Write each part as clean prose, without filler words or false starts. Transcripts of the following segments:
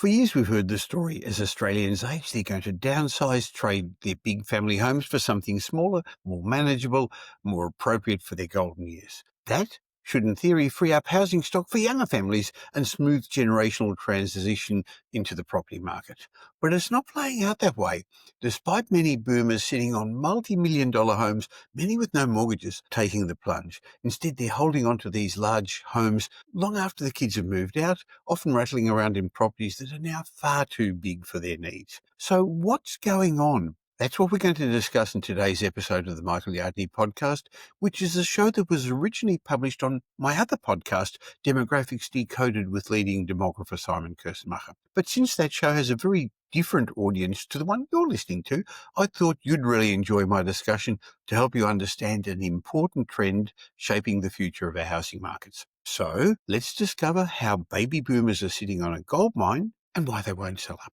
For years we've heard the story as Australians age, they're going to downsize, trade their big family homes for something smaller, more manageable, more appropriate for their golden years. That should in theory free up housing stock for younger families and smooth generational transition into the property market. But it's not playing out that way. Despite many boomers sitting on multi-million-dollar homes, many with no mortgages taking the plunge. Instead, they're holding on to these large homes long after the kids have moved out, often rattling around in properties that are now far too big for their needs. So what's going on? That's what we're going to discuss in today's episode of the Michael Yardney podcast, which is a show that was originally published on my other podcast, Demographics Decoded, with leading demographer Simon Kuestenmacher. But since that show has a very different audience to the one you're listening to, I thought you'd really enjoy my discussion to help you understand an important trend shaping the future of our housing markets. So let's discover how baby boomers are sitting on a gold mine and why they won't sell up.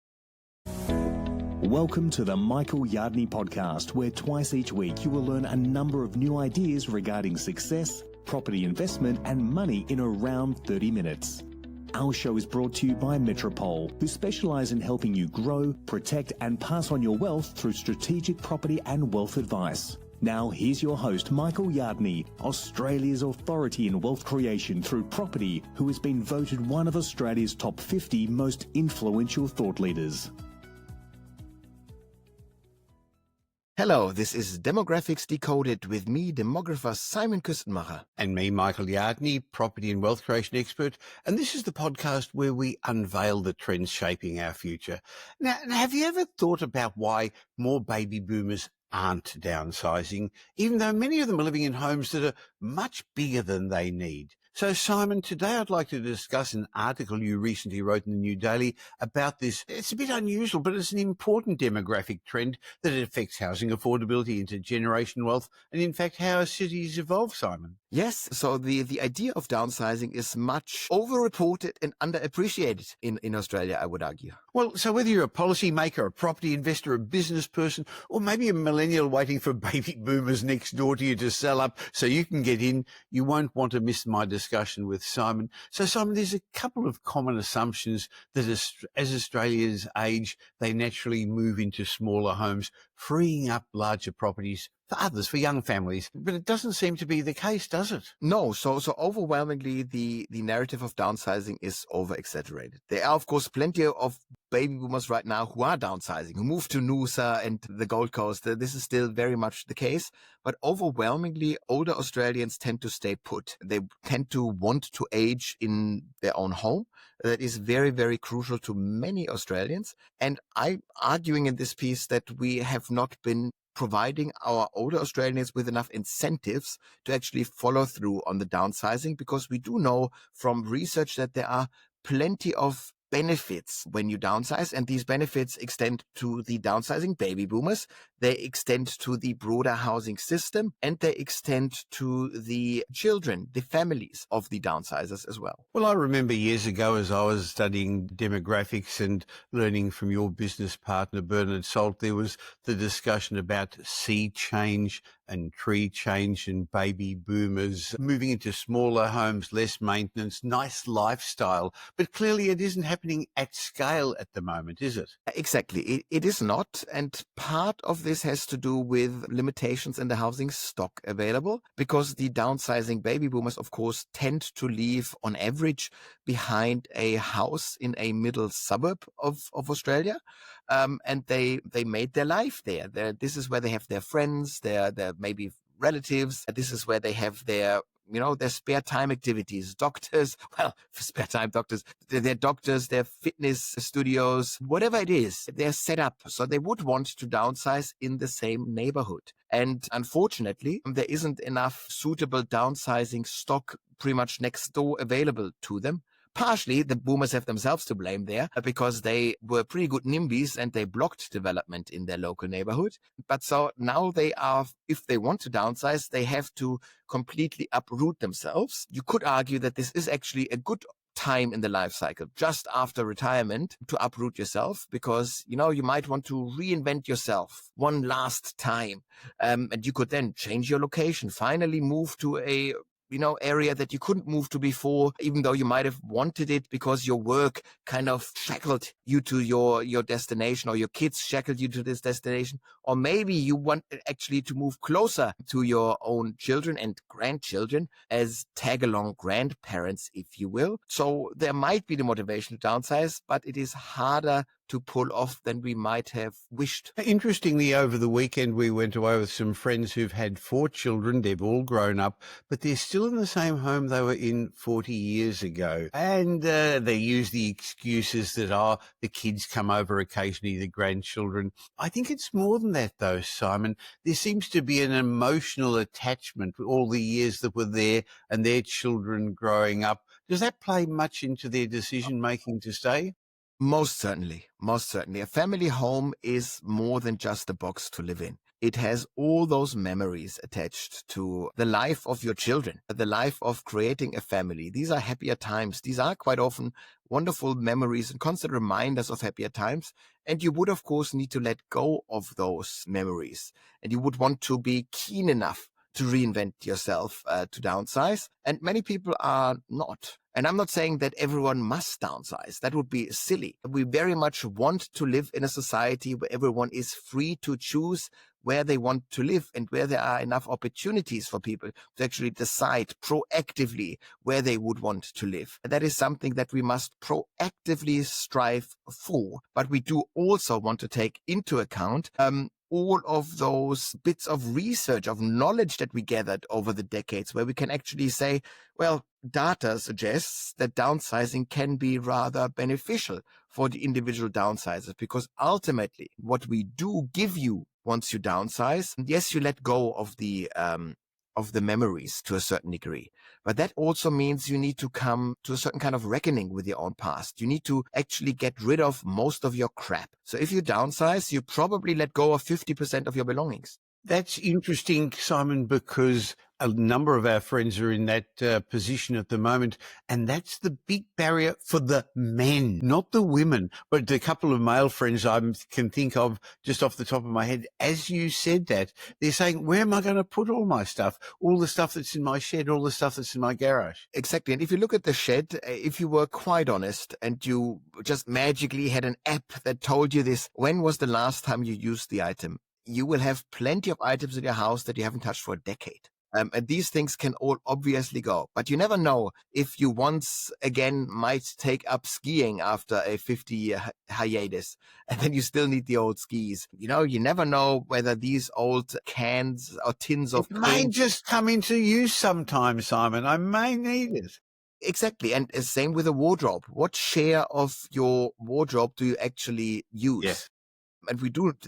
Welcome to the Michael Yardney podcast, where twice each week you will learn a number of new ideas regarding success, property investment and money in around 30 minutes. Our show is brought to you by Metropole, who specialise in helping you grow, protect and pass on your wealth through strategic property and wealth advice. Now here's your host, Michael Yardney, Australia's authority in wealth creation through property, who has been voted one of Australia's top 50 most influential thought leaders. Hello, this is Demographics Decoded with me, demographer Simon Küstenmacher. And me, Michael Yardney, property and wealth creation expert. And this is the podcast where we unveil the trends shaping our future. Now, have you ever thought about why more baby boomers aren't downsizing, even though many of them are living in homes that are much bigger than they need? So, Simon, today I'd like to discuss an article you recently wrote in the New Daily about this. It's a bit unusual, but it's an important demographic trend that affects housing affordability, intergenerational wealth, and in fact how our cities evolve, Simon. Yes, so the idea of downsizing is much overreported and underappreciated in Australia, I would argue. Well, so whether you're a policymaker, a property investor, a business person, or maybe a millennial waiting for baby boomers next door to you to sell up so you can get in, you won't want to miss my discussion with Simon. So, Simon, there's a couple of common assumptions that as Australians age, they naturally move into smaller homes, freeing up larger properties for others, for young families. But it doesn't seem to be the case, does it? No, so overwhelmingly the narrative of downsizing is over-exaggerated. There are, of course, plenty of baby boomers right now who are downsizing, who moved to Noosa and the Gold Coast. This is still very much the case. But overwhelmingly, older Australians tend to stay put. They tend to want to age in their own home. That is very, very crucial to many Australians. And I'm arguing in this piece that we have not been providing our older Australians with enough incentives to actually follow through on the downsizing, because we do know from research that there are plenty of benefits when you downsize, and these benefits extend to the downsizing baby boomers, they extend to the broader housing system, and they extend to the children, the families of the downsizers as well. Well, I remember years ago as I was studying demographics and learning from your business partner, Bernard Salt, there was the discussion about sea change and tree change and baby boomers moving into smaller homes, less maintenance, nice lifestyle. But clearly it isn't happening at scale at the moment, is it? Exactly. It is not. And part of this has to do with limitations in the housing stock available, because the downsizing baby boomers, of course, tend to leave on average behind a house in a middle suburb of Australia. And they made their life there. This is where they have their friends, their maybe relatives. This is where they have their spare time activities, doctors, spare time doctors, their doctors, their fitness studios, whatever it is, they're set up. So they would want to downsize in the same neighborhood. And unfortunately, there isn't enough suitable downsizing stock pretty much next door available to them. Partially, the boomers have themselves to blame there, because they were pretty good NIMBYs and they blocked development in their local neighborhood. But so now they are, if they want to downsize, they have to completely uproot themselves. You could argue that this is actually a good time in the life cycle, just after retirement, to uproot yourself, because, you might want to reinvent yourself one last time. And you could then change your location, finally move to a area that you couldn't move to before, even though you might have wanted it because your work kind of shackled you to your destination, or your kids shackled you to this destination. Or maybe you want actually to move closer to your own children and grandchildren as tag-along grandparents, if you will. So there might be the motivation to downsize, but it is harder to pull off than we might have wished. Interestingly, over the weekend, we went away with some friends who've had 4 children. They've all grown up, but they're still in the same home they were in 40 years ago. And they use the excuses that, the kids come over occasionally, the grandchildren. I think it's more than that, though, Simon. There seems to be an emotional attachment with all the years that were there and their children growing up. Does that play much into their decision-making to stay? Most certainly. Most certainly. A family home is more than just a box to live in. It has all those memories attached to the life of your children, the life of creating a family. These are happier times. These are quite often wonderful memories and constant reminders of happier times. And you would, of course, need to let go of those memories. And you would want to be keen enough to reinvent yourself, to downsize. And many people are not. And I'm not saying that everyone must downsize. That would be silly. We very much want to live in a society where everyone is free to choose where they want to live and where there are enough opportunities for people to actually decide proactively where they would want to live. And that is something that we must proactively strive for. But we do also want to take into account all of those bits of research, of knowledge that we gathered over the decades, where we can actually say, well, data suggests that downsizing can be rather beneficial for the individual downsizers, because ultimately what we do give you once you downsize, yes, you let go of the memories to a certain degree. But that also means you need to come to a certain kind of reckoning with your own past. You need to actually get rid of most of your crap. So if you downsize, you probably let go of 50% of your belongings. That's interesting, Simon, because a number of our friends are in that position at the moment, and that's the big barrier for the men, not the women. But a couple of male friends I can think of just off the top of my head, as you said that, they're saying, where am I going to put all my stuff? All the stuff that's in my shed, all the stuff that's in my garage. Exactly. And if you look at the shed, if you were quite honest and you just magically had an app that told you this, when was the last time you used the item? You will have plenty of items in your house that you haven't touched for a decade. And these things can all obviously go. But you never know if you once again might take up skiing after a 50-year hiatus, and then you still need the old skis. You never know whether these old cans or tins of It may paint just come into use sometime, Simon. I may need it. Exactly. And same with a wardrobe. What share of your wardrobe do you actually use? Yes. And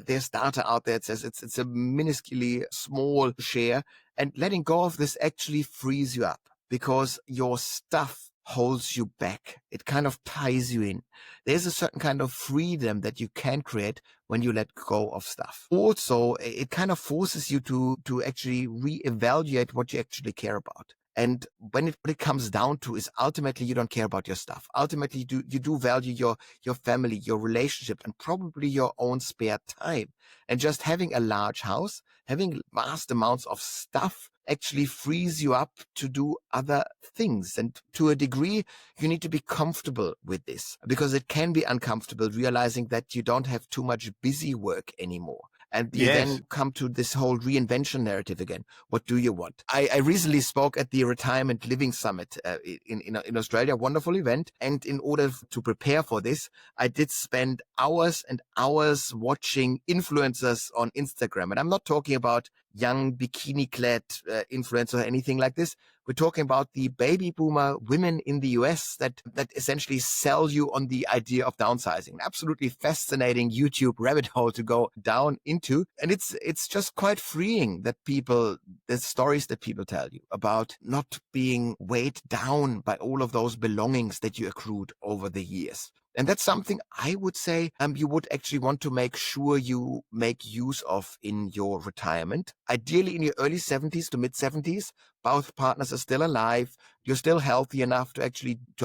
there's data out there that says it's a minusculely small share, and letting go of this actually frees you up because your stuff holds you back. It kind of ties you in. There's a certain kind of freedom that you can create when you let go of stuff. Also, it kind of forces you to actually reevaluate what you actually care about. And what it comes down to is ultimately you don't care about your stuff. Ultimately, you do value your family, your relationship, and probably your own spare time. And just having a large house, having vast amounts of stuff actually frees you up to do other things. And to a degree, you need to be comfortable with this because it can be uncomfortable realizing that you don't have too much busy work anymore. And you then come to this whole reinvention narrative again. What do you want? I recently spoke at the Retirement Living Summit in Australia, wonderful event. And in order to prepare for this, I did spend hours and hours watching influencers on Instagram. And I'm not talking about young bikini-clad influencers or anything like this. We're talking about the baby boomer women in the US that essentially sell you on the idea of downsizing. An absolutely fascinating YouTube rabbit hole to go down into. And it's just quite freeing that the stories that people tell you about not being weighed down by all of those belongings that you accrued over the years. And that's something I would say you would actually want to make sure you make use of in your retirement. Ideally in your early 70s to mid 70s, both partners are still alive. You're still healthy enough to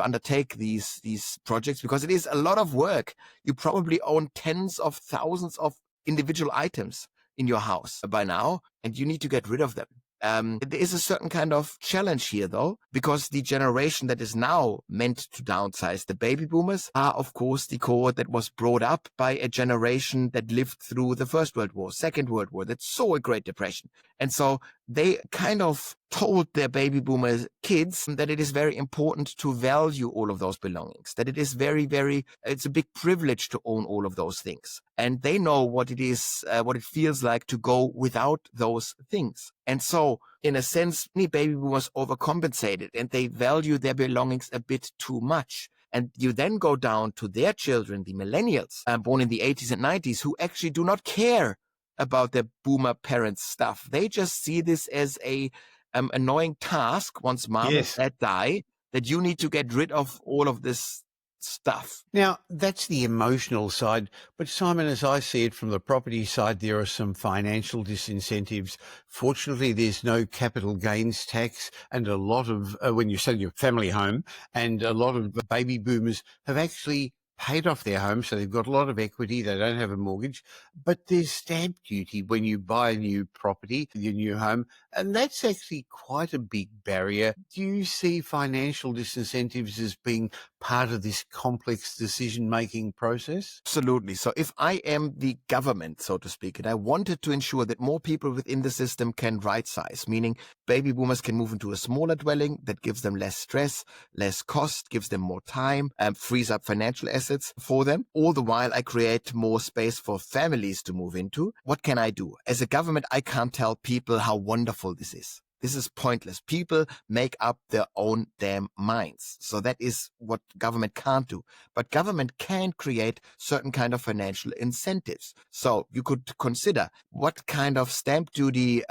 undertake these projects because it is a lot of work. You probably own tens of thousands of individual items in your house by now, and you need to get rid of them. There is a certain kind of challenge here, though, because the generation that is now meant to downsize, the baby boomers, are, of course, the cohort that was brought up by a generation that lived through the First World War, Second World War, that saw a Great Depression. And so they kind of told their baby boomer kids that it is very important to value all of those belongings, that it is it's a big privilege to own all of those things. And they know what it is, what it feels like to go without those things. And so, in a sense, many baby boomers overcompensated and they value their belongings a bit too much. And you then go down to their children, the millennials, born in the 80s and 90s, who actually do not care about their boomer parents' stuff. They just see this as a annoying task once mom and dad die, that you need to get rid of all of this stuff. Now, that's the emotional side. But Simon, as I see it from the property side, there are some financial disincentives. Fortunately, there's no capital gains tax, and a lot of, when you sell your family home, and a lot of baby boomers have actually paid off their home, so they've got a lot of equity, they don't have a mortgage, but there's stamp duty when you buy a new property, your new home, and that's actually quite a big barrier. Do you see financial disincentives as being part of this complex decision-making process? Absolutely. So if I am the government, so to speak, and I wanted to ensure that more people within the system can right-size, meaning baby boomers can move into a smaller dwelling that gives them less stress, less cost, gives them more time, frees up financial assets for them. All the while I create more space for families to move into. What can I do? As a government, I can't tell people how wonderful this is. This is pointless. People make up their own damn minds. So that is what government can't do. But government can create certain kind of financial incentives. So you could consider what kind of stamp duty,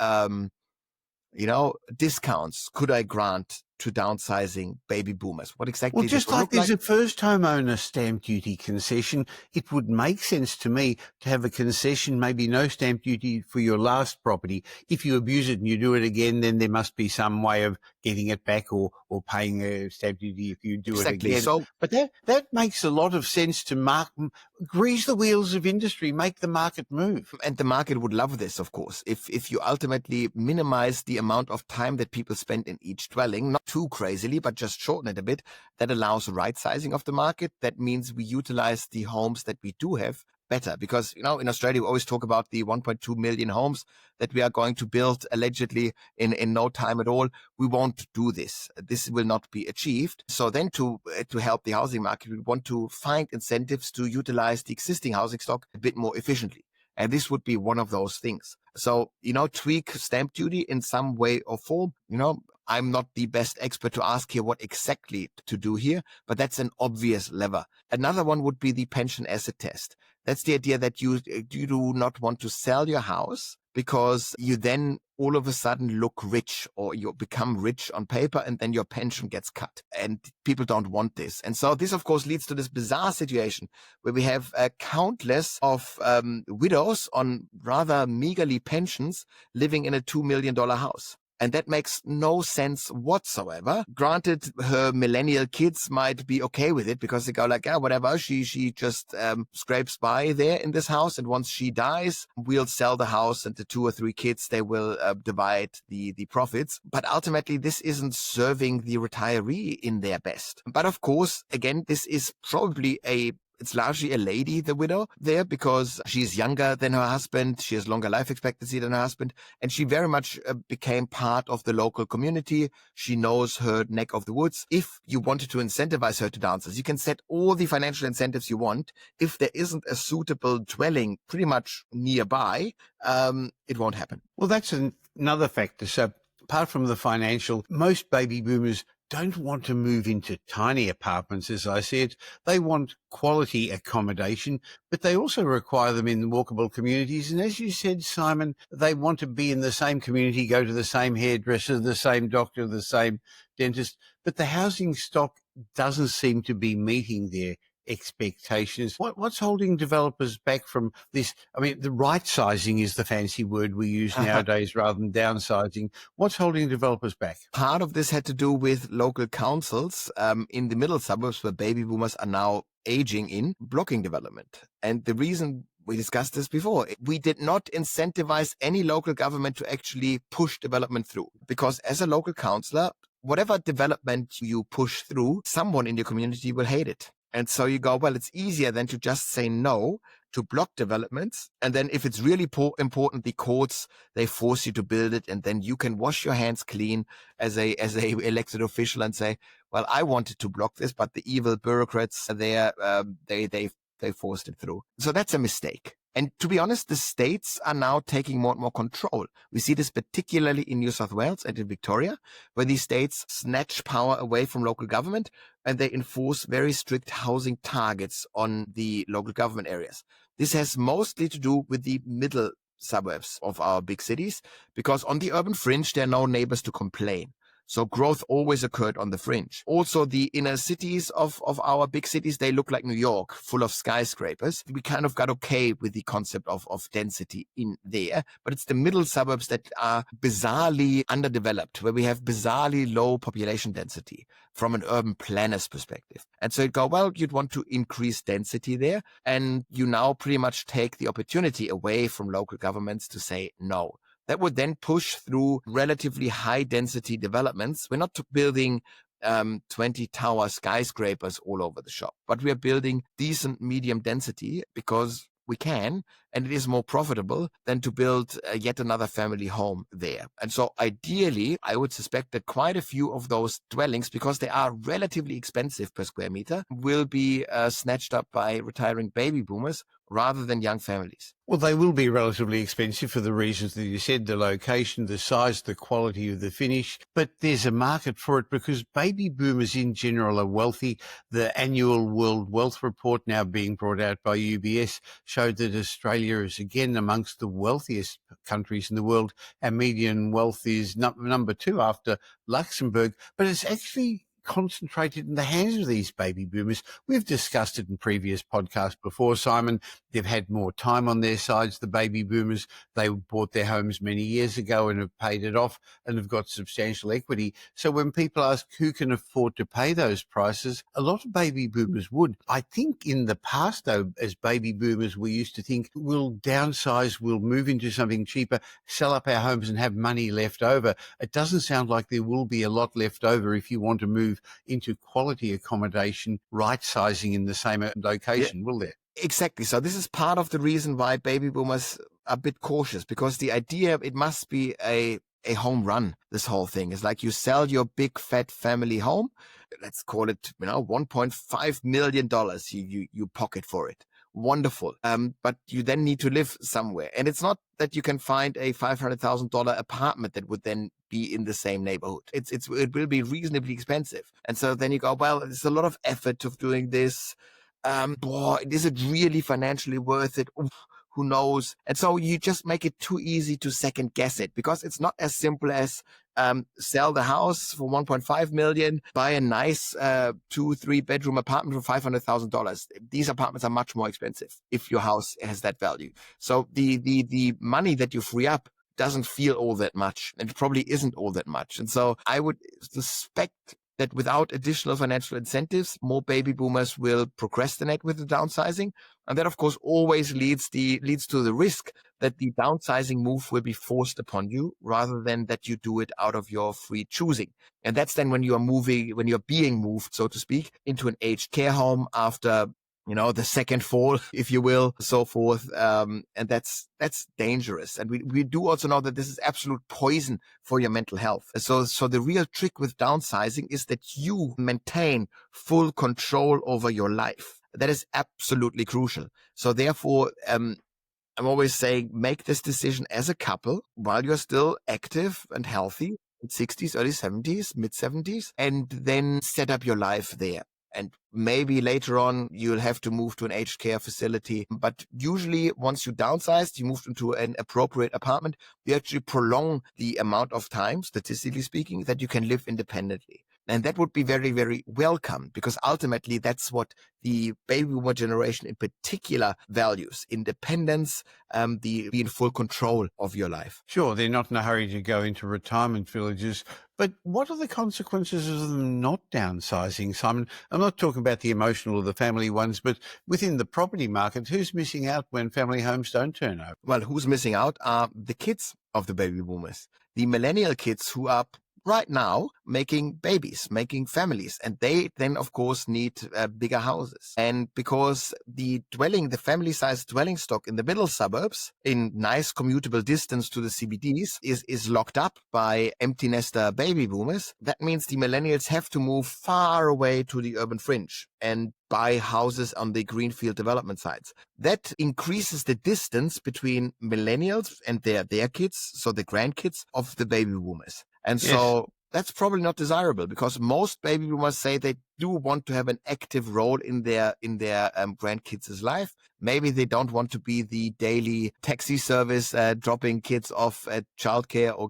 discounts could I grant to downsizing baby boomers? What exactly Well, does just it like look there's like? a first homeowner stamp duty concession, it would make sense to me to have a concession, maybe no stamp duty for your last property. If you abuse it and you do it again, then there must be some way of getting it back or paying a stamp duty if you do Exactly. it again. So But that makes a lot of sense to grease the wheels of industry, make the market move. And the market would love this, of course. If you ultimately minimize the amount of time that people spend in each dwelling, not too crazily, but just shorten it a bit, that allows right sizing of the market. That means we utilize the homes that we do have better. Because, in Australia, we always talk about the 1.2 million homes that we are going to build allegedly in no time at all. We won't do this. This will not be achieved. So then to help the housing market, we want to find incentives to utilize the existing housing stock a bit more efficiently. And this would be one of those things. So, tweak stamp duty in some way or form. I'm not the best expert to ask here what exactly to do here, but that's an obvious lever. Another one would be the pension asset test. That's the idea that you do not want to sell your house because you then all of a sudden look rich, or you become rich on paper and then your pension gets cut, and people don't want this. And so this, of course, leads to this bizarre situation where we have countless of widows on rather meagerly pensions living in a $2 million house. And that makes no sense whatsoever. Granted, her millennial kids might be okay with it because they go like, yeah, whatever, she just scrapes by there in this house. And once she dies, we'll sell the house, and the 2 or 3 kids, they will divide the profits. But ultimately, this isn't serving the retiree in their best. But of course, again, this is probably it's largely a lady, the widow there, because she's younger than her husband. She has longer life expectancy than her husband. And she very much became part of the local community. She knows her neck of the woods. If you wanted to incentivize her to downsize, you can set all the financial incentives you want. If there isn't a suitable dwelling pretty much nearby, it won't happen. Well, that's another factor. So apart from the financial, most baby boomers don't want to move into tiny apartments, as I said. They want quality accommodation, but they also require them in walkable communities. And as you said, Simon, they want to be in the same community, go to the same hairdresser, the same doctor, the same dentist. But the housing stock doesn't seem to be meeting their expectations. What's holding developers back from this? I mean, the right sizing is the fancy word we use nowadays rather than downsizing. What's holding developers back? Part of this had to do with local councils in the middle suburbs where baby boomers are now aging in blocking development. And the reason, we discussed this before, we did not incentivize any local government to actually push development through. Because as a local councillor, whatever development you push through, someone in your community will hate it. And so you go, well, it's easier than to just say no to block developments. And then if it's really important, the courts, they force you to build it. And then you can wash your hands clean as a elected official and say, well, I wanted to block this, but the evil bureaucrats there, they forced it through. So that's a mistake. And to be honest, the states are now taking more and more control. We see this particularly in New South Wales and in Victoria, where these states snatch power away from local government and they enforce very strict housing targets on the local government areas. This has mostly to do with the middle suburbs of our big cities, because on the urban fringe, there are no neighbors to complain. So growth always occurred on the fringe. Also, the inner cities of our big cities, they look like New York, full of skyscrapers. We kind of got okay with the concept of density in there, but it's the middle suburbs that are bizarrely underdeveloped, where we have bizarrely low population density from an urban planner's perspective. And so you go, well, you'd want to increase density there, and you now pretty much take the opportunity away from local governments to say no. That would then push through relatively high density developments. We're not building 20-tower skyscrapers all over the shop, but we are building decent medium density because we can, and it is more profitable than to build yet another family home there. And so ideally, I would suspect that quite a few of those dwellings, because they are relatively expensive per square meter, will be snatched up by retiring baby boomers rather than young families. Well, they will be relatively expensive for the reasons that you said, the location, the size, the quality of the finish. But there's a market for it because baby boomers in general are wealthy. The annual World Wealth Report, now being brought out by UBS, showed that Australia is again amongst the wealthiest countries in the world. Our median wealth is number 2 after Luxembourg, but it's actually concentrated in the hands of these baby boomers. We've discussed it in previous podcasts before, Simon. They've had more time on their sides, the baby boomers. They bought their homes many years ago and have paid it off and have got substantial equity. So when people ask who can afford to pay those prices, a lot of baby boomers would. I think in the past, though, as baby boomers, we used to think we'll downsize, we'll move into something cheaper, sell up our homes and have money left over. It doesn't sound like there will be a lot left over if you want to move into quality accommodation, right-sizing in the same location, will there? Exactly. So this is part of the reason why baby boomers are a bit cautious, because the idea, it must be a home run. This whole thing is like you sell your big fat family home. Let's call it, $1.5 million you pocket for it. Wonderful. But you then need to live somewhere. And it's not that you can find a $500,000 apartment that would then be in the same neighborhood. It will be reasonably expensive. And so then you go, well, there's a lot of effort of doing this. Is it really financially worth it? Oof, who knows? And so you just make it too easy to second guess it, because it's not as simple as sell the house for $1.5 million, buy a nice 2-3 bedroom apartment for $500,000. These apartments are much more expensive if your house has that value. So the money that you free up doesn't feel all that much, and it probably isn't all that much. And so I would suspect that without additional financial incentives, more baby boomers will procrastinate with the downsizing. And that, of course, always leads to the risk that the downsizing move will be forced upon you rather than that you do it out of your free choosing. And that's then when you're being moved, so to speak, into an aged care home after the second fall, if you will, so forth. And that's dangerous. And we do also know that this is absolute poison for your mental health. So the real trick with downsizing is that you maintain full control over your life. That is absolutely crucial. So therefore, I'm always saying, make this decision as a couple while you're still active and healthy, in 60s, early 70s, mid 70s, and then set up your life there. And maybe later on, you'll have to move to an aged care facility. But usually, once you downsize, you move into an appropriate apartment, you actually prolong the amount of time, statistically speaking, that you can live independently. And that would be very, very welcome, because ultimately that's what the baby boomer generation in particular values: independence, be in full control of your life. Sure, they're not in a hurry to go into retirement villages, but what are the consequences of them not downsizing, Simon? I'm not talking about the emotional or the family ones, but within the property market, who's missing out when family homes don't turn over? Well, who's missing out are the kids of the baby boomers, the millennial kids who are right now making babies, making families, and they then of course need bigger houses. And because the family-sized dwelling stock in the middle suburbs, in nice commutable distance to the CBDs, is locked up by empty nester baby boomers, that means the millennials have to move far away to the urban fringe and buy houses on the greenfield development sites. That increases the distance between millennials and their kids, so the grandkids of the baby boomers. And Yes. so that's probably not desirable, because most baby boomers say they do want to have an active role in their grandkids' life. Maybe they don't want to be the daily taxi service dropping kids off at childcare or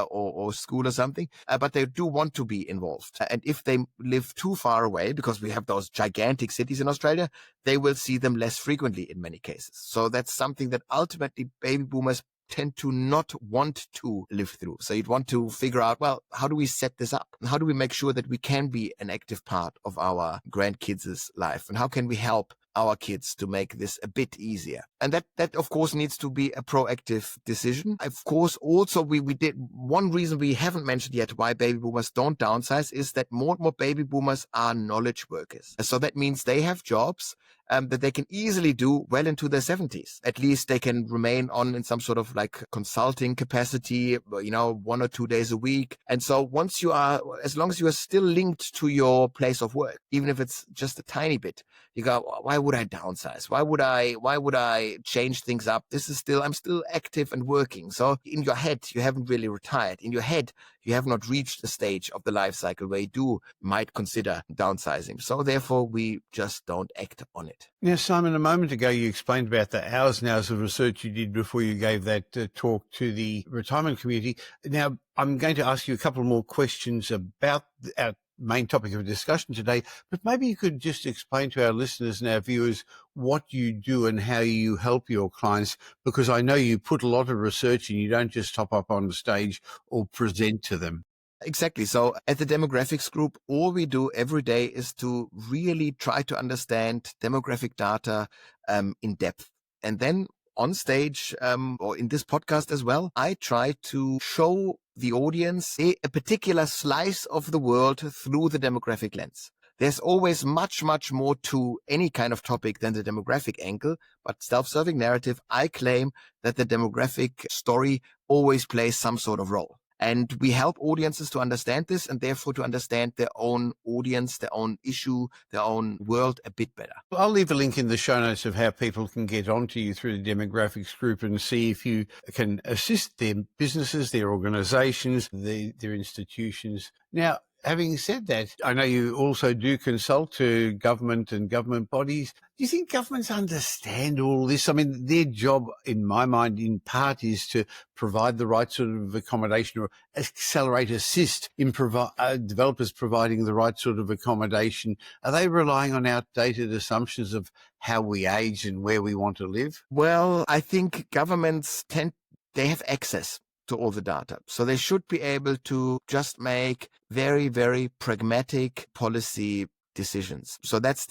or school or something, but they do want to be involved. And if they live too far away, because we have those gigantic cities in Australia, they will see them less frequently in many cases. So that's something that ultimately baby boomers tend to not want to live through. So you'd want to figure out, well, how do we set this up? And how do we make sure that we can be an active part of our grandkids' life? And how can we help our kids to make this a bit easier? And that of course needs to be a proactive decision. Of course, also we did one reason we haven't mentioned yet why baby boomers don't downsize is that more and more baby boomers are knowledge workers. So that means they have jobs that they can easily do well into their 70s. At least they can remain on in some sort of like consulting capacity, 1 or 2 days a week. And so as long as you are still linked to your place of work, even if it's just a tiny bit, you go, why would I downsize? Why would I change things up? I'm still active and working. So in your head, you haven't really retired. In your head, you have not reached the stage of the life cycle where you might consider downsizing. So therefore, we just don't act on it. Now, Simon, a moment ago you explained about the hours and hours of research you did before you gave that talk to the retirement community. Now, I'm going to ask you a couple more questions about our main topic of discussion today, but maybe you could just explain to our listeners and our viewers what you do and how you help your clients, because I know you put a lot of research and you don't just hop up on the stage or present to them. Exactly. So at the demographics group, all we do every day is to really try to understand demographic data in depth. And then on stage or in this podcast as well, I try to show the audience a particular slice of the world through the demographic lens. There's always much, much more to any kind of topic than the demographic angle, but self-serving narrative, I claim that the demographic story always plays some sort of role. And we help audiences to understand this and therefore to understand their own audience, their own issue, their own world a bit better. I'll leave a link in the show notes of how people can get onto you through the demographics group and see if you can assist their businesses, their organizations, their institutions. Now, having said that, I know you also do consult to government and government bodies. Do you think governments understand all this? I mean, their job, in my mind, in part is to provide the right sort of accommodation or assist in developers providing the right sort of accommodation. Are they relying on outdated assumptions of how we age and where we want to live? Well, I think governments they have access to all the data. So they should be able to just make very, very pragmatic policy decisions. So that's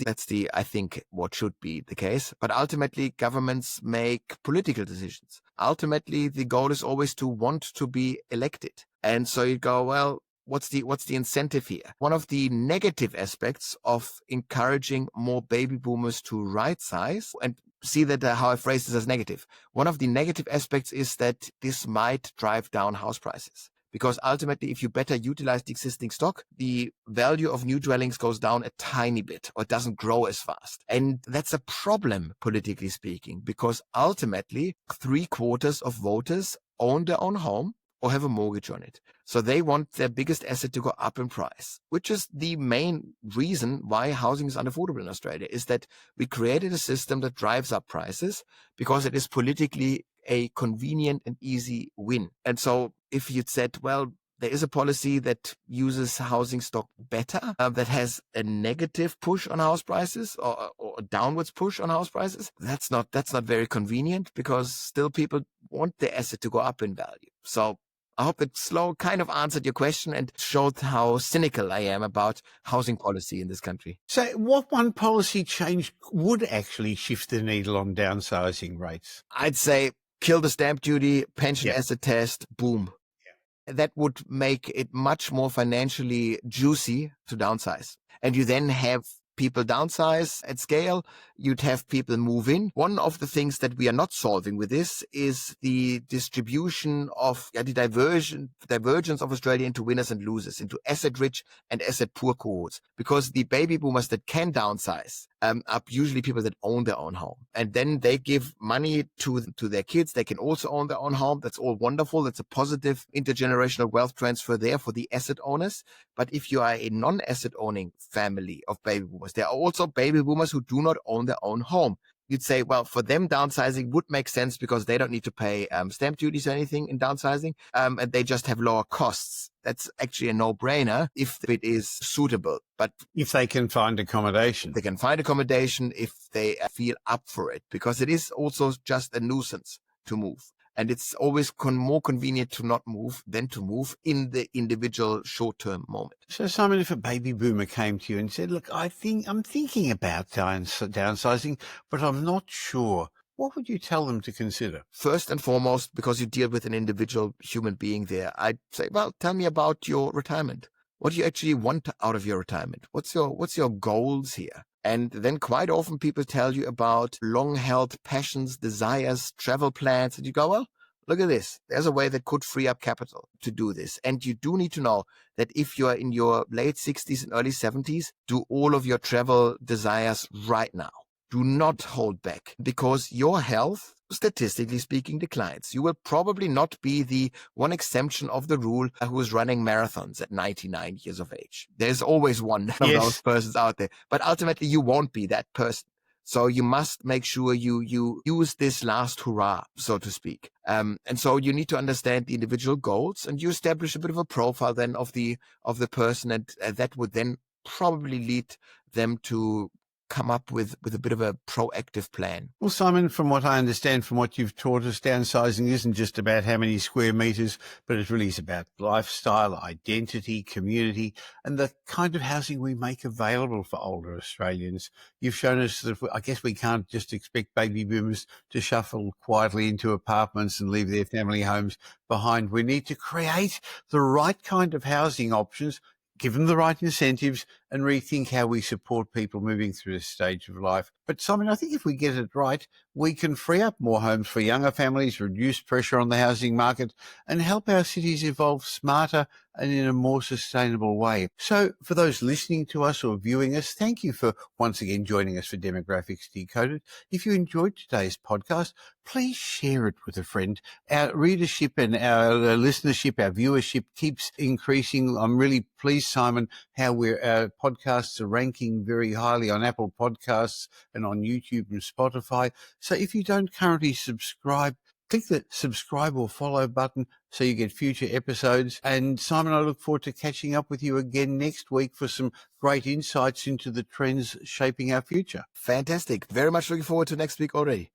I think what should be the case. But ultimately governments make political decisions. Ultimately the goal is always to want to be elected. And so you go, well, what's the incentive here? One of the negative aspects of encouraging more baby boomers to right size, and see that how I phrase this as negative. One of the negative aspects is that this might drive down house prices. Because ultimately, if you better utilize the existing stock, the value of new dwellings goes down a tiny bit or it doesn't grow as fast. And that's a problem, politically speaking, because ultimately 3/4 of voters own their own home or have a mortgage on it. So they want their biggest asset to go up in price, which is the main reason why housing is unaffordable in Australia, is that we created a system that drives up prices because it is politically a convenient and easy win. And so if you'd said, well, There is a policy that uses housing stock better, that has a negative push on house prices or a downwards push on house prices. That's not very convenient, because still people want the asset to go up in value. So I hope that slow kind of answered your question and showed how cynical I am about housing policy in this country. So what one policy change would actually shift the needle on downsizing rates? I'd say kill the stamp duty, pension Yep. asset test, boom. That would make it much more financially juicy to downsize. And you then have people downsize at scale. You'd have people move in. One of the things that we are not solving with this is the distribution of the divergence of Australia into winners and losers, into asset rich and asset poor cohorts. Because the baby boomers that can downsize are usually people that own their own home. And then they give money to their kids. They can also own their own home. That's all wonderful. That's a positive intergenerational wealth transfer there for the asset owners. But if you are a non-asset owning family of baby boomers, there are also baby boomers who do not own their own home. You'd say, well, for them, downsizing would make sense because they don't need to pay stamp duties or anything in downsizing, and they just have lower costs. That's actually a no-brainer if it is suitable. But if they can find accommodation. They can find accommodation if they feel up for it, because it is also just a nuisance to move. And it's always more convenient to not move than to move in the individual short-term moment. So, Simon, if a baby boomer came to you and said, look, I'm thinking about downsizing, but I'm not sure, what would you tell them to consider? First and foremost, because you deal with an individual human being there, I'd say, well, tell me about your retirement. What do you actually want out of your retirement? What's your goals here? And then quite often people tell you about long-held passions, desires, travel plans, and you go, well, look at this. There's a way that could free up capital to do this. And you do need to know that if you're in your late 60s and early 70s, do all of your travel desires right now. Do not hold back, because your health, statistically speaking, declines. You will probably not be the one exception of the rule who is running marathons at 99 years of age. There's always one of those persons out there, but ultimately you won't be that person. So you must make sure you use this last hurrah, so to speak. And so you need to understand the individual goals, and you establish a bit of a profile then of the person, and that would then probably lead them to come up with a bit of a proactive plan. Well, Simon, from what I understand, from what you've taught us, downsizing isn't just about how many square meters, but it really is about lifestyle, identity, community, and the kind of housing we make available for older Australians. You've shown us that I guess we can't just expect baby boomers to shuffle quietly into apartments and leave their family homes behind. We need to create the right kind of housing options, give them the right incentives, and rethink how we support people moving through this stage of life. But Simon, I think if we get it right, we can free up more homes for younger families, reduce pressure on the housing market, and help our cities evolve smarter and in a more sustainable way. So for those listening to us or viewing us, thank you for once again joining us for Demographics Decoded. If you enjoyed today's podcast, please share it with a friend. Our readership and our listenership, our viewership keeps increasing. I'm really pleased, Simon, how our podcasts are ranking very highly on Apple Podcasts and on YouTube and Spotify. So if you don't currently subscribe, click the subscribe or follow button so you get future episodes. And Simon, I look forward to catching up with you again next week for some great insights into the trends shaping our future. Fantastic. Very much looking forward to next week already.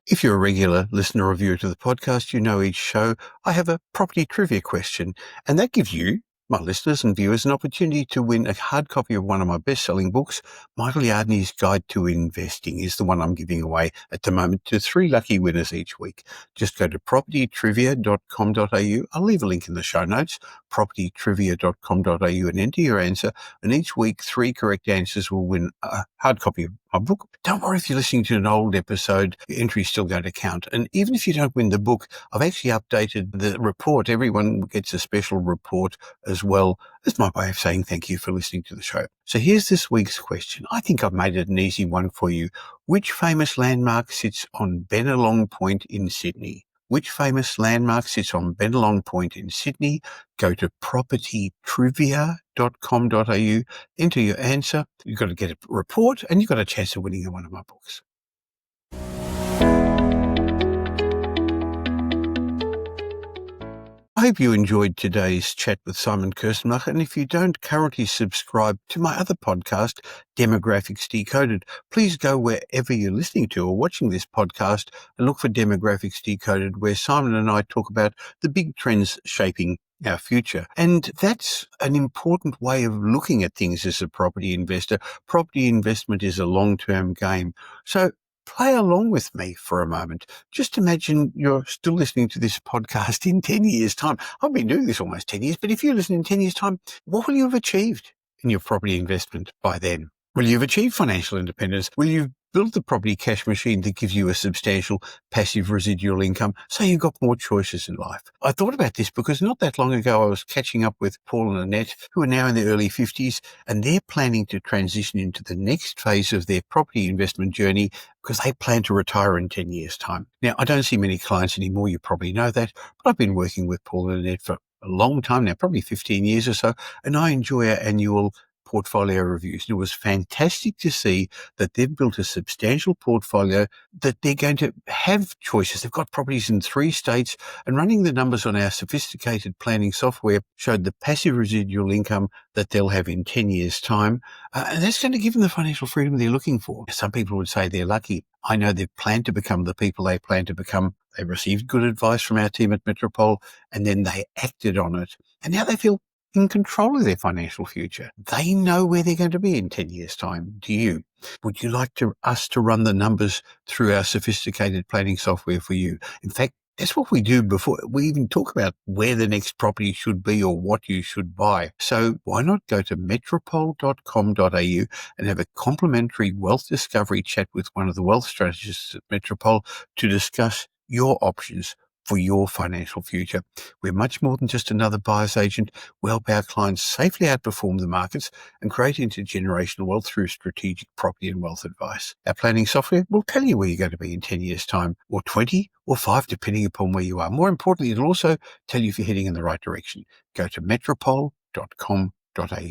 If you're a regular listener or viewer to the podcast, you know each show I have a property trivia question, and that gives you, my listeners and viewers, an opportunity to win a hard copy of one of my best-selling books. Michael Yardney's Guide to Investing is the one I'm giving away at the moment to 3 lucky winners each week. Just go to propertytrivia.com.au. I'll leave a link in the show notes, propertytrivia.com.au, and enter your answer. And each week, 3 correct answers will win a hard copy of my book. Don't worry if you're listening to an old episode, your entry's still going to count. And even if you don't win the book, I've actually updated the report. Everyone gets a special report as well as my way of saying thank you for listening to the show. So here's this week's question. I think I've made it an easy one for you. Which famous landmark sits on Bennelong Point in Sydney? Which famous landmark sits on Bennelong Point in Sydney? Go to propertytrivia.com.au, enter your answer. You've got to get a report and you've got a chance of winning one of my books. I hope you enjoyed today's chat with Simon Kuestenmacher, and if you don't currently subscribe to my other podcast, Demographics Decoded, please go wherever you're listening to or watching this podcast and look for Demographics Decoded, where Simon and I talk about the big trends shaping our future. And that's an important way of looking at things as a property investor. Property investment is a long-term game. So play along with me for a moment. Just imagine you're still listening to this podcast in 10 years' time. I've been doing this almost 10 years, but if you listen in 10 years' time, what will you have achieved in your property investment by then? Will you have achieved financial independence? Will you build the property cash machine that gives you a substantial passive residual income so you've got more choices in life? I thought about this because not that long ago I was catching up with Paul and Annette, who are now in their early 50s, and they're planning to transition into the next phase of their property investment journey because they plan to retire in 10 years' time. Now, I don't see many clients anymore, you probably know that, but I've been working with Paul and Annette for a long time now, probably 15 years or so, and I enjoy our annual portfolio reviews. And it was fantastic to see that they've built a substantial portfolio, that they're going to have choices. They've got properties in 3 states, and running the numbers on our sophisticated planning software showed the passive residual income that they'll have in 10 years' time. And that's going to give them the financial freedom they're looking for. Some people would say they're lucky. I know they've planned to become the people they plan to become. They received good advice from our team at Metropole, and then they acted on it. And now they feel in control of their financial future. They know where they're going to be in 10 years' time. Do you? Would you like us to run the numbers through our sophisticated planning software for you? In fact, that's what we do before we even talk about where the next property should be or what you should buy. So why not go to metropole.com.au and have a complimentary wealth discovery chat with one of the wealth strategists at Metropole to discuss your options for your financial future. We're much more than just another buyer's agent. We help our clients safely outperform the markets and create intergenerational wealth through strategic property and wealth advice. Our planning software will tell you where you're going to be in 10 years' time, or 20 or 5, depending upon where you are. More importantly, it'll also tell you if you're heading in the right direction. Go to metropole.com.au.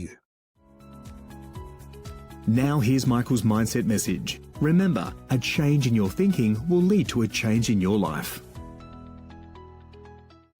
Now here's Michael's mindset message. Remember, a change in your thinking will lead to a change in your life.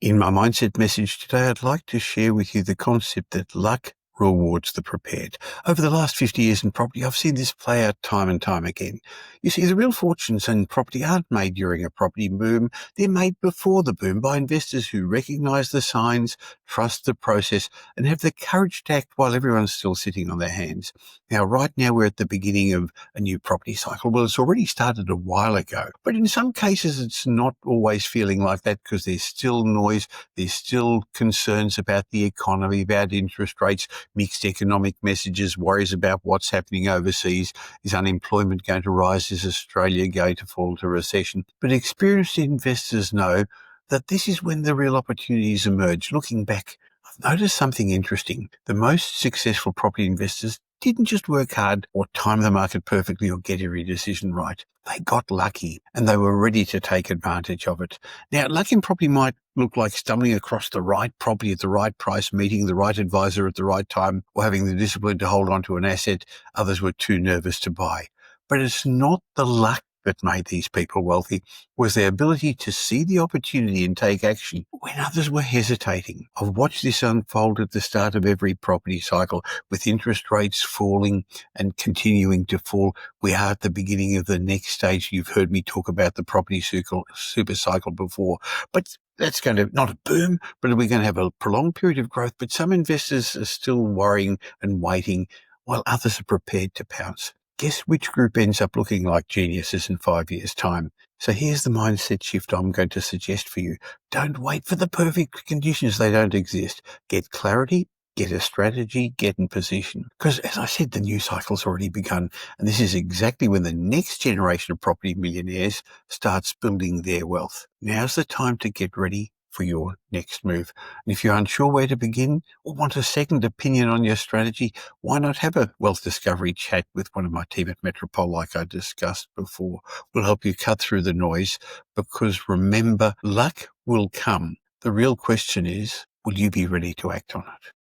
In my mindset message today, I'd like to share with you the concept that luck rewards the prepared. Over the last 50 years in property, I've seen this play out time and time again. You see, the real fortunes in property aren't made during a property boom. They're made before the boom by investors who recognise the signs, trust the process, and have the courage to act while everyone's still sitting on their hands. Now, right now, we're at the beginning of a new property cycle. Well, it's already started a while ago. But in some cases, it's not always feeling like that because there's still noise. There's still concerns about the economy, about interest rates, mixed economic messages, worries about what's happening overseas. Is unemployment going to rise? Is Australia going to fall into recession? But experienced investors know that this is when the real opportunities emerge. Looking back, I've noticed something interesting. The most successful property investors didn't just work hard or time the market perfectly or get every decision right. They got lucky and they were ready to take advantage of it. Now, luck in property might look like stumbling across the right property at the right price, meeting the right advisor at the right time, or having the discipline to hold on to an asset others were too nervous to buy. But it's not the luck that made these people wealthy, was their ability to see the opportunity and take action when others were hesitating. I've watched this unfold at the start of every property cycle, with interest rates falling and continuing to fall. We are at the beginning of the next stage. You've heard me talk about the property super cycle before, but that's going to, not a boom, but we're going to have a prolonged period of growth. But some investors are still worrying and waiting while others are prepared to pounce. Guess which group ends up looking like geniuses in 5 years' time? So here's the mindset shift I'm going to suggest for you. Don't wait for the perfect conditions. They don't exist. Get clarity, get a strategy, get in position. Because as I said, the new cycle's already begun. And this is exactly when the next generation of property millionaires starts building their wealth. Now's the time to get ready for your next move. And if you're unsure where to begin or want a second opinion on your strategy, why not have a wealth discovery chat with one of my team at Metropole like I discussed before? We'll help you cut through the noise, because remember, luck will come. The real question is, will you be ready to act on it?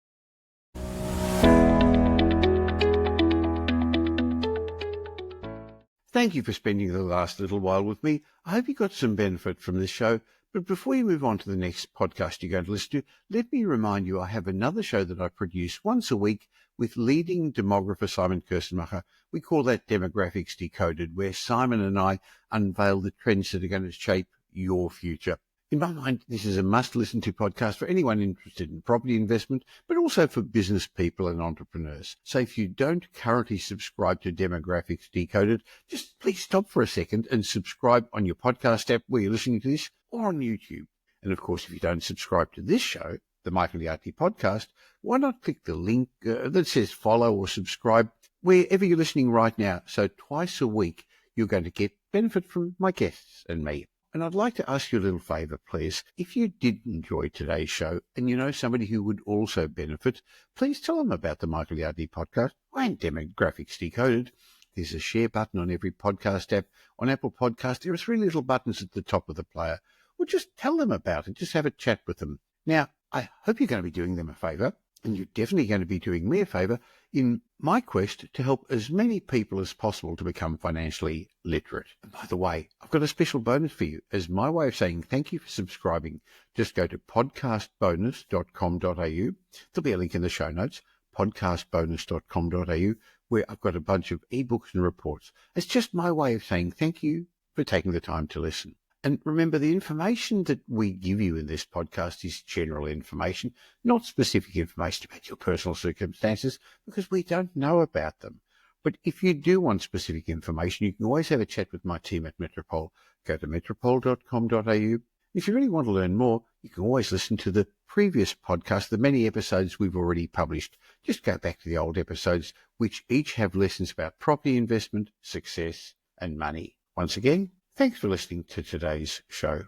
Thank you for spending the last little while with me. I hope you got some benefit from this show. But before you move on to the next podcast you're going to listen to, let me remind you I have another show that I produce once a week with leading demographer Simon Kuestenmacher. We call that Demographics Decoded, where Simon and I unveil the trends that are going to shape your future. In my mind, this is a must-listen-to podcast for anyone interested in property investment, but also for business people and entrepreneurs. So if you don't currently subscribe to Demographics Decoded, just please stop for a second and subscribe on your podcast app where you're listening to this, or on YouTube. And of course, if you don't subscribe to this show, the Michael Yardney Podcast, why not click the link that says follow or subscribe wherever you're listening right now. So twice a week, you're going to get benefit from my guests and me. And I'd like to ask you a little favour, please. If you did enjoy today's show and you know somebody who would also benefit, please tell them about the Michael Yardney Podcast and Demographics Decoded. There's a share button on every podcast app. On Apple Podcast, there are 3 little buttons at the top of the player. Well, just tell them about it. Just have a chat with them. Now, I hope you're going to be doing them a favour, and you're definitely going to be doing me a favour in my quest to help as many people as possible to become financially literate. And by the way, I've got a special bonus for you. As my way of saying thank you for subscribing, just go to podcastbonus.com.au. There'll be a link in the show notes, podcastbonus.com.au, where I've got a bunch of ebooks and reports. It's just my way of saying thank you for taking the time to listen. And remember, the information that we give you in this podcast is general information, not specific information about your personal circumstances, because we don't know about them. But if you do want specific information, you can always have a chat with my team at Metropole. Go to metropole.com.au. If you really want to learn more, you can always listen to the previous podcast, the many episodes we've already published. Just go back to the old episodes, which each have lessons about property investment, success, and money. Once again, thanks for listening to today's show.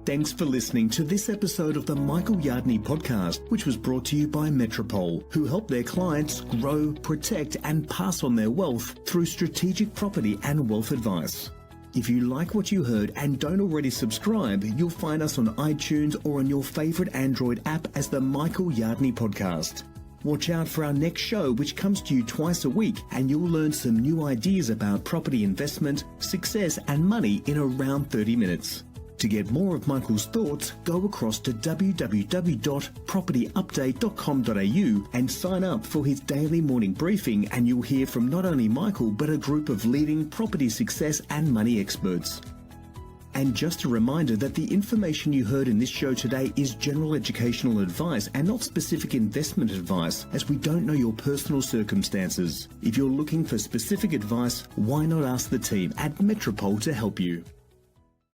Thanks for listening to this episode of the Michael Yardney Podcast, which was brought to you by Metropole, who help their clients grow, protect, and pass on their wealth through strategic property and wealth advice. If you like what you heard and don't already subscribe, you'll find us on iTunes or on your favourite Android app as the Michael Yardney Podcast. Watch out for our next show, which comes to you twice a week, and you'll learn some new ideas about property investment, success, and money in around 30 minutes. To get more of Michael's thoughts, go across to www.propertyupdate.com.au and sign up for his daily morning briefing, and you'll hear from not only Michael, but a group of leading property success and money experts. And just a reminder that the information you heard in this show today is general educational advice and not specific investment advice, as we don't know your personal circumstances. If you're looking for specific advice, why not ask the team at Metropole to help you?